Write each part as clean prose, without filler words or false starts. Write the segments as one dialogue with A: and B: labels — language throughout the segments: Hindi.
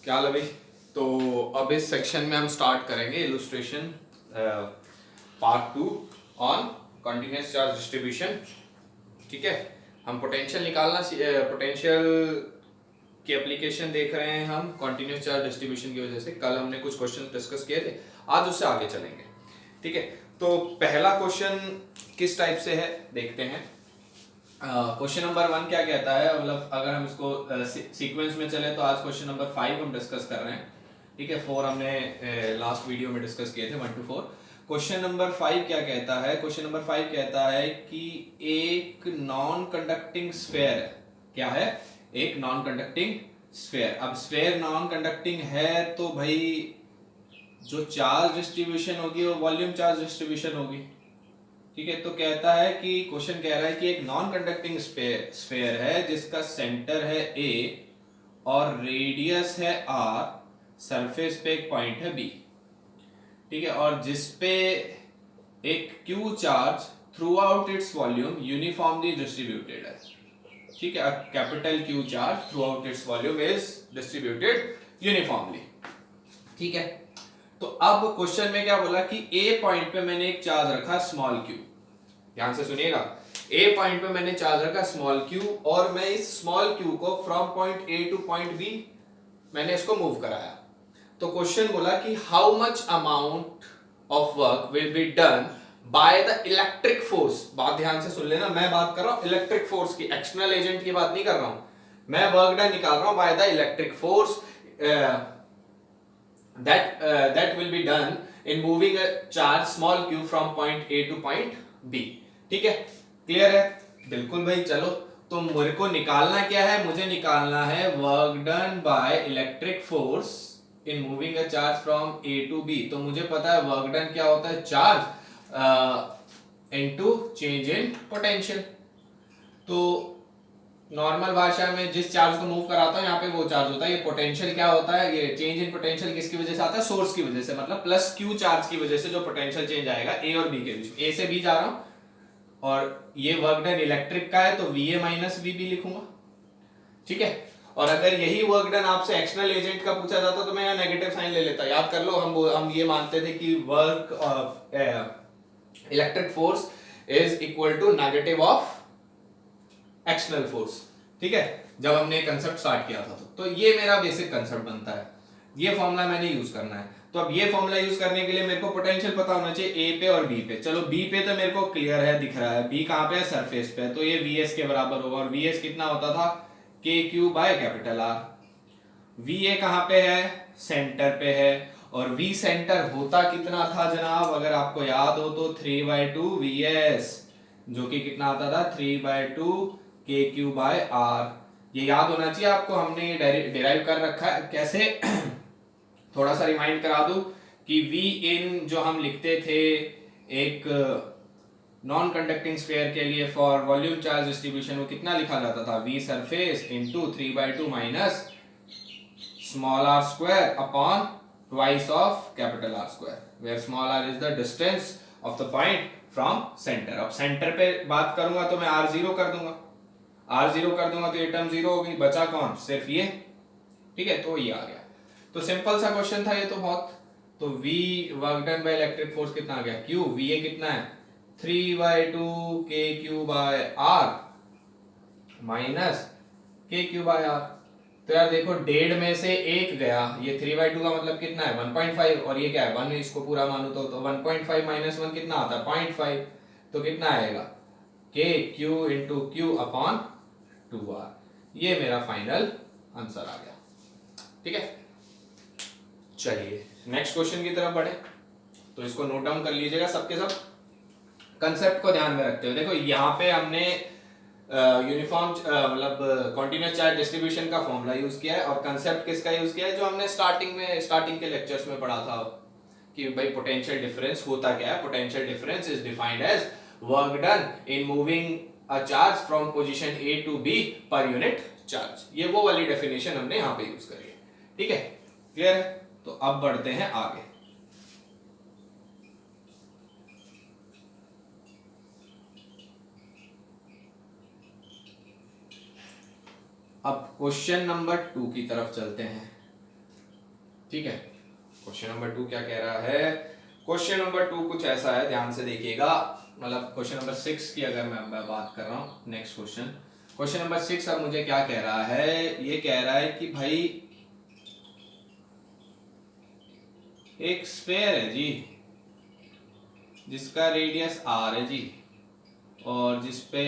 A: क्या हाल है भाई। तो अब इस सेक्शन में हम स्टार्ट करेंगे illustration part 2 on continuous charge distribution. ठीक है, हम पोटेंशियल निकालना पोटेंशियल की एप्लीकेशन देख रहे हैं हम कंटिन्यूस चार्ज डिस्ट्रीब्यूशन की वजह से। कल हमने कुछ क्वेश्चन डिस्कस किए थे, आज उससे आगे चलेंगे। ठीक है, तो पहला क्वेश्चन किस टाइप से है देखते हैं। क्वेश्चन नंबर 1 क्या कहता है, मतलब अगर हम इसको सीक्वेंस में चले तो आज क्वेश्चन नंबर 5 हम डिस्कस कर रहे हैं। ठीक है, 4 हमने लास्ट वीडियो में डिस्कस किए थे, 1 to 4। क्वेश्चन नंबर 5 क्या कहता है, क्वेश्चन नंबर 5 कहता है कि एक नॉन कंडक्टिंग स्फेयर है। क्या है? एक नॉन कंडक्टिंग स्फेयर। अब स्फेयर नॉन कंडक्टिंग है तो भाई जो चार्ज डिस्ट्रीब्यूशन होगी वो वॉल्यूम चार्ज डिस्ट्रीब्यूशन होगी। ठीक है, तो कहता है कि क्वेश्चन कह रहा है कि एक नॉन कंडक्टिंग स्फेयर है जिसका सेंटर है ए और रेडियस है आर, सरफेस पे एक पॉइंट है बी। ठीक है, और जिसपे एक Q charge through out its volume uniformly distributed है। ठीक है, capital Q charge through out its volume is distributed uniformly. ठीक है, तो अब क्वेश्चन में क्या बोला कि ए पॉइंट पे मैंने एक चार्ज रखा स्मॉल क्यू। ध्यान से सुनिएगा, ए पॉइंट पे मैंने चार्ज रखा स्मॉल क्यू और मैं इस स्मॉल क्यू को from point A to point B मैंने इसको मूव कराया। तो क्वेश्चन बोला कि how much amount of work will be done by the electric force. बात ध्यान से सुन लेना, मैं बात कर रहा हूं इलेक्ट्रिक फोर्स की, एक्सटर्नल एजेंट की बात नहीं कर रहा हूं। मैं वर्क डन निकाल रहा हूं bye the electric force that will be done in moving a charge small q from point A to point B। ठीक है, क्लियर है? बिल्कुल भाई। चलो, तो मेरे को निकालना क्या है, मुझे निकालना है work done by electric force in moving a charge from A to B। तो मुझे पता है वर्क डन क्या होता है, charge into change in potential. तो नॉर्मल भाषा में जिस चार्ज को मूव कराता हूं यहाँ पे वो चार्ज होता है। ये पोटेंशियल क्या होता है, ये चेंज इन पोटेंशियल किसकी वजह से आता है, सोर्स की वजह से, मतलब प्लस क्यू चार्ज की वजह से जो पोटेंशियल चेंज आएगा ए और बी के बीच में। ए से बी जा रहा हूं और ये वर्क डन इलेक्ट्रिक का है तो वीए माइनस वीबी लिखूंगा। ठीक है, और अगर यही वर्क डन आपसे एक्सटर्नल एजेंट का पूछा जाता तो मैं यहाँ नेगेटिव साइन ले लेता। याद कर लो, हम ये मानते थे कि work of electric force is equal to negative of external force. ठीक है, जब हमने कंसेप्ट स्टार्ट किया था तो ये मेरा बेसिक कंसेप्ट बनता है। ये फॉर्मूला मैंने यूज करना है। तो अब ये फॉर्मूला यूज करने के लिए मेरे को पोटेंशियल पता होना चाहिए ए पे और बी पे। चलो, बी पे तो मेरे को क्लियर है, दिख रहा है। बी कहां पे है, सरफेस पे, तो ये वीएस के बराबर होगा। और वीएस कितना होता था, K Q by capital R. VA कहां पे है, सेंटर पे है। और वी सेंटर होता कितना था जनाब, अगर आपको याद हो तो 3/2 वीएस, जो कि कितना आता था 3/2 के क्यू बाय आर। ये याद होना चाहिए आपको, हमने ये डिराइव कर रखा है। कैसे थोड़ा सा रिमाइंड करा दूं कि वी इन जो हम लिखते थे एक नॉन कंडक्टिंग स्फीयर के लिए फॉर वॉल्यूम चार्ज डिस्ट्रीब्यूशन, वो कितना लिखा जाता था, V surface into 3/2 minus small R square upon twice of capital R square, where small R is the distance of the point from centre. अब सेंटर पे बात करूंगा तो मैं आर जीरो कर दूंगा, आर जीरो कर दूंगा तो ये टर्म जीरो होगी, बचा कौन, सिर्फ ये। ठीक है, तो ये आ गया। तो सिंपल सा क्वेश्चन था ये तो बहुत। तो V work done by electric force कितना आ गया, Q, VA कितना है 3/2 KQ बाय R माइनस KQ बाय R। तो यार देखो, 1.5 में से 1 गया, ये 3/2 का मतलब कितना है 1.5, और ये क्या है 1, इसको पूरा मानू तो 1.5 माइनस 1 कितना आता है 0.5। तो कितना आएगा KQ into Q upon 2R। ये मेरा फाइनल आंसर आ गया। ठीक है, चलिए नेक्स्ट क्वेश्चन की तरफ बढ़े। तो इसको नोट डाउन कर लीजिएगा सबके सब, कंसेप्ट को ध्यान में रखते हुए। देखो, यहाँ पे हमने यूनिफॉर्म मतलब कंटीन्यूअस चार्ज डिस्ट्रीब्यूशन का फॉर्मूला यूज किया है, और कंसेप्ट किसका यूज किया है, जो हमने स्टार्टिंग के लेक्चर्स में पढ़ा था कि भाई पोटेंशियल डिफरेंस होता क्या है। Potential difference is defined as work done in moving a charge from position A to B per unit charge. ये वो वाली डेफिनेशन हमने यहाँ पे यूज करी है। ठीक है, क्लियर है? तो अब बढ़ते हैं आगे। अब क्वेश्चन नंबर 2 की तरफ चलते हैं। ठीक है। क्वेश्चन नंबर 2 क्या कह रहा है? क्वेश्चन नंबर 2 कुछ ऐसा है, ध्यान से देखिएगा। मतलब क्वेश्चन नंबर 6 की अगर मैं बात कर रहा हूँ, नेक्स्ट क्वेश्चन नंबर 6 अब मुझे क्या कह रहा है? ये कह रहा है कि भाई एक स्फेयर है जी, जिसका रेडियस r है जी, और जिसपे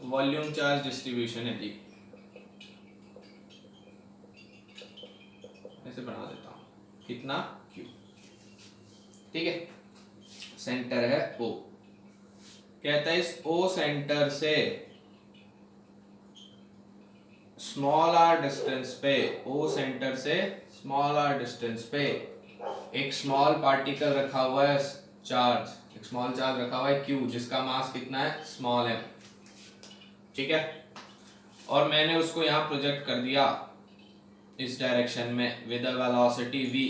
A: वॉल्यूम चार्ज डिस्ट्रीब्यूशन है जी। ऐसे बना देता हूं, कितना q, ठीक है। सेंटर है O, कहता है इस O सेंटर से स्मॉल r डिस्टेंस पे, O सेंटर से स्मॉल r डिस्टेंस पे एक स्मॉल पार्टिकल रखा हुआ है, चार्ज, एक स्मॉल चार्ज रखा हुआ है q, जिसका मास कितना है? स्मॉल m, ठीक है। और मैंने उसको यहां प्रोजेक्ट कर दिया इस डायरेक्शन में विद अ वेलोसिटी v,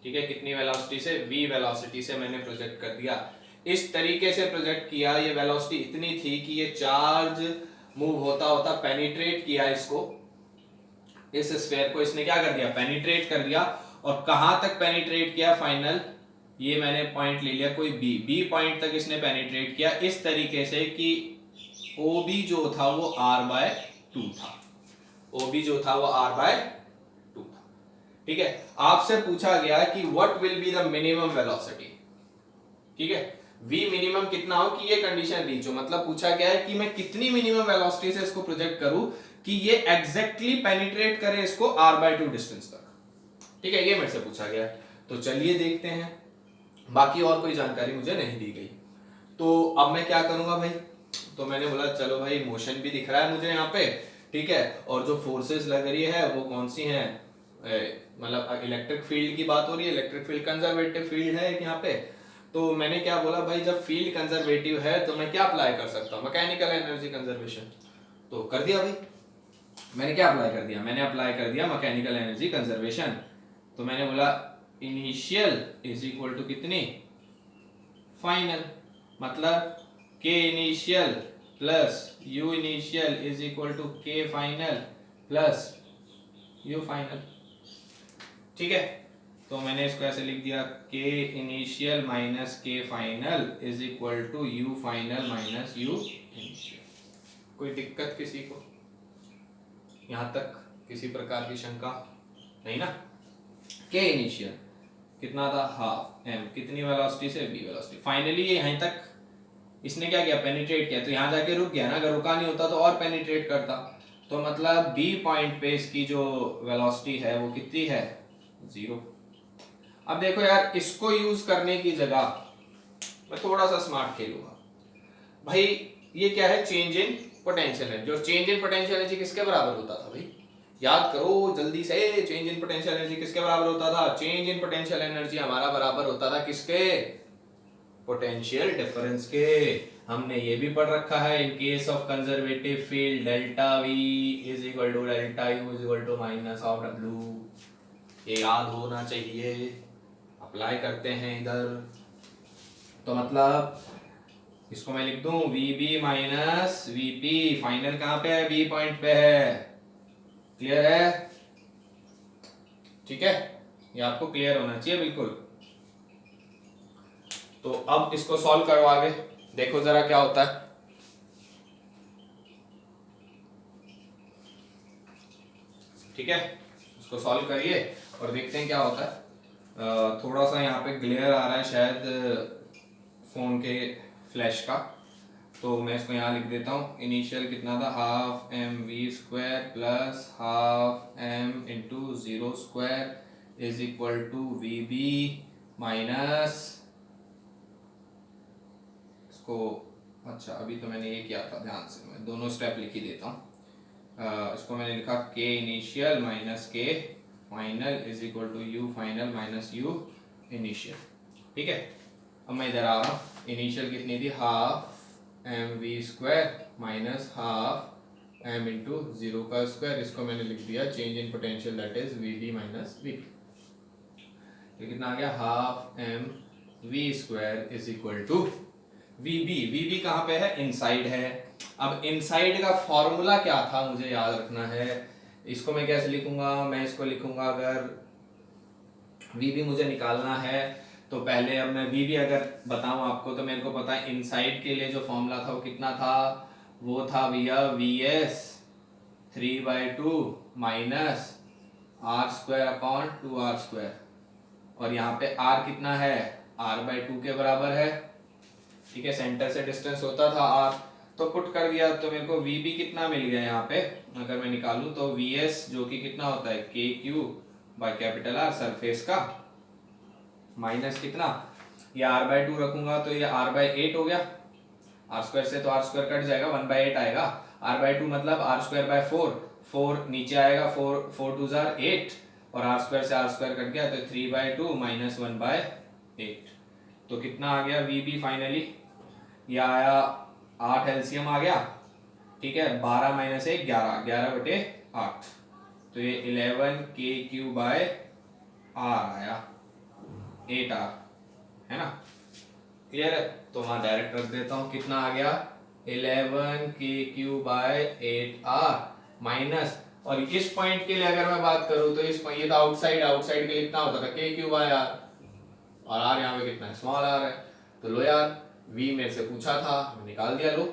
A: ठीक है। कितनी वेलोसिटी से? v वेलोसिटी से मैंने प्रोजेक्ट कर दिया। इस तरीके से प्रोजेक्ट किया, ये वेलोसिटी इतनी थी कि ये चार्ज मूव होता होता पेनिट्रेट किया इसको, इस स्फीयर को इसने क्या कर दिया? पेनिट्रेट कर दिया। और कहां तक पेनिट्रेट किया? फाइनल, ये मैंने पॉइंट ले लिया कोई बी पॉइंट तक इसने पेनिट्रेट किया, इस तरीके से कि OB जो था वो r/2 था। OB जो था वो r/2 था, ठीक है। आपसे पूछा गया कि what will be the minimum velocity, ठीक है। v मिनिमम कितना हो कि ये कंडीशन रीच हो, मतलब पूछा गया है कि मैं कितनी मिनिमम वेलोसिटी से इसको प्रोजेक्ट करूं कि ये एग्जैक्टली पेनिट्रेट करे इसको r/2 डिस्टेंस तक, ठीक है। ये मेरे से पूछा गया है, तो चलिए देखते हैं। बाकी और कोई जानकारी मुझे नहीं दी गई, तो अब मैं क्या करूंगा भाई? तो मैंने बोला चलो भाई, मोशन भी दिख रहा है मुझे यहाँ पे, ठीक है। और जो फोर्सेस लग रही है वो कौन सी हैं? मतलब इलेक्ट्रिक फील्ड की बात हो रही है, इलेक्ट्रिक फील्ड कंजर्वेटिव फील्ड है यहाँ पे। तो मैंने क्या बोला भाई, जब फील्ड कंजर्वेटिव है तो मैं क्या अप्लाई कर सकता हूँ? Mechanical energy conservation. तो कर दिया भाई, मैंने क्या अप्लाई कर दिया? मैंने अप्लाई कर दिया मैकेनिकल एनर्जी कंजर्वेशन। तो मैंने बोला इनिशियल इज इक्वल टू कितनी? फाइनल, मतलब k initial plus u initial is equal to k final plus u final, ठीक है। तो मैंने इसको ऐसे लिख दिया, k initial minus k final is equal to u final minus u initial. कोई दिक्कत किसी को? यहां तक किसी प्रकार की शंका नहीं ना? k इनिशियल कितना था? हाफ m, कितनी वेलोसिटी से? v velocity. फाइनली ये यहीं तक इसने क्या किया? पेनिट्रेट किया, तो यहां जाके रुक गया ना, अगर रुका नहीं होता तो और पेनिट्रेट करता। तो मतलब b पॉइंट पे इसकी जो वेलोसिटी है वो कितनी है? 0। अब देखो यार, इसको यूज करने की जगह मैं थोड़ा सा स्मार्ट खेलूंगा भाई। ये क्या है? Change in potential energy. और चेंज इन पोटेंशियल एनर्जी किसके बराबर होता था भाई? याद करो जल्दी से, चेंज इन पोटेंशियल एनर्जी किसके बराबर होता था? चेंज इन पोटेंशियल एनर्जी हमारा बराबर होता था किसके? पोटेंशियल डिफरेंस के। हमने ये भी पढ़ रखा है, in case of conservative field delta V is equal to delta U is equal to minus of W। ये याद होना चाहिए, अप्लाई करते हैं इधर। तो मतलब इसको मैं लिख दूं VB माइनस VP। फाइनल कहां पे है? B पॉइंट पे है। क्लियर है? ठीक है, ये आपको क्लियर होना चाहिए बिल्कुल। तो अब इसको सॉल्व करो आगे, देखो जरा क्या होता है। ठीक है, इसको सॉल्व करिए और देखते हैं क्या होता है। थोड़ा सा यहाँ पे ग्लेयर आ रहा है शायद फोन के फ्लैश का, तो मैं इसको यहाँ लिख देता हूँ। इनिशियल कितना था? Half mv² plus half m into 0² is equal to VB minus इसको, अच्छा अभी तो मैंने ये किया था, ध्यान से मैं दोनों स्टेप लिख ही देता हूँ। इसको मैंने लिखा k initial minus k final is equal to u final minus u initial. ठीक है, अब मैं इधर आ रहा हूँ। इनिशियल कितनी थी? Half mv² minus half m into 0²। इसको मैंने लिख दिया change in potential, that is VB minus VP। तो कितना आ गया? Half mv² is equal to VB। VB कहाँ पे है? इनसाइड है। अब इनसाइड का फॉर्मूला क्या था मुझे याद रखना है इसको मैं कैसे लिखूंगा, मैं इसको लिखूंगा, अगर वी भी मुझे निकालना है तो पहले अब मैं वी भी अगर बताऊं आपको तो मेरे को पता है इनसाइड के लिए जो फॉर्मूला था वो कितना था, वो था भैया V S 3/2 minus R square upon 2r²। और यहाँ पे r कितना है, r/2 के बराबर है, ठीक है, सेंटर से डिस्टेंस होता था r, तो पुट कर दिया तो मेरे को v भी कितना मिल गया यहाँ पे, अगर मैं निकालूं तो vs जो कि कितना होता है KQ/R सरफेस का, माइनस कितना, ये r/2 रखूंगा तो ये r/8 हो गया, r² से तो r² कट जाएगा, 1/8 आएगा, r/2 मतलब r²/4, 4 नीचे आएगा, 4 2 जार 8 और r² से r² कट गया तो 3/2 माइनस 1/8, तो कितना आ गया वी बी फाइनली, ये आया 8 एलसीएम आ गया, ठीक है, 12 माइनस 1 11, 11/8, तो ये 11 KQ/R आया, 8R, है ना, क्लियर है, तो वहां डायरेक्ट रख देता हूं, कितना आ गया 11 KQ/8R माइनस, और इस पॉइंट के लिए अगर मैं बात करूं तो इस ये तो आउटसाइड के लिए कितना होता था KQ/R, और R यहाँ पे कितना है, स्मॉल r है, तो लो यार v मेरे से पूछा था, निकाल दिया, लो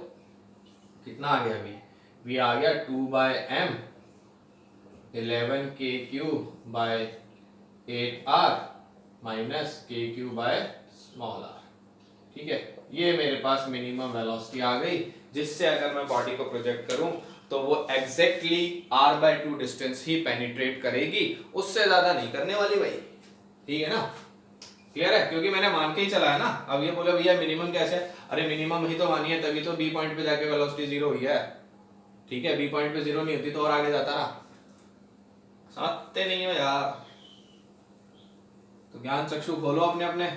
A: कितना आ गया v आ गया 2/m 11 KQ/8R माइनस KQ/r, ठीक है, ये मेरे पास मिनिमम वेलोसिटी आ गई, जिससे अगर मैं बॉडी को प्रोजेक्ट करूं तो वो एग्जैक्टली r/2 डिस्टेंस ही पेनिट्रेट करेगी, उससे ज्यादा नहीं करने वाली भाई, ठीक है ना, क्लियर है, क्योंकि मैंने मान के ही चला है ना, अब ये बोला भैया मिनिमम कैसे, अरे मिनिमम ही तो मानी है, तभी तो बी पॉइंट पे जाके वेलोसिटी 0 हुई है, ठीक है, बी पॉइंट पे 0 नहीं होती तो और आगे जाता ना, समझते नहीं हो यार, तो ज्ञान चक्षु खोलो अपने अपने।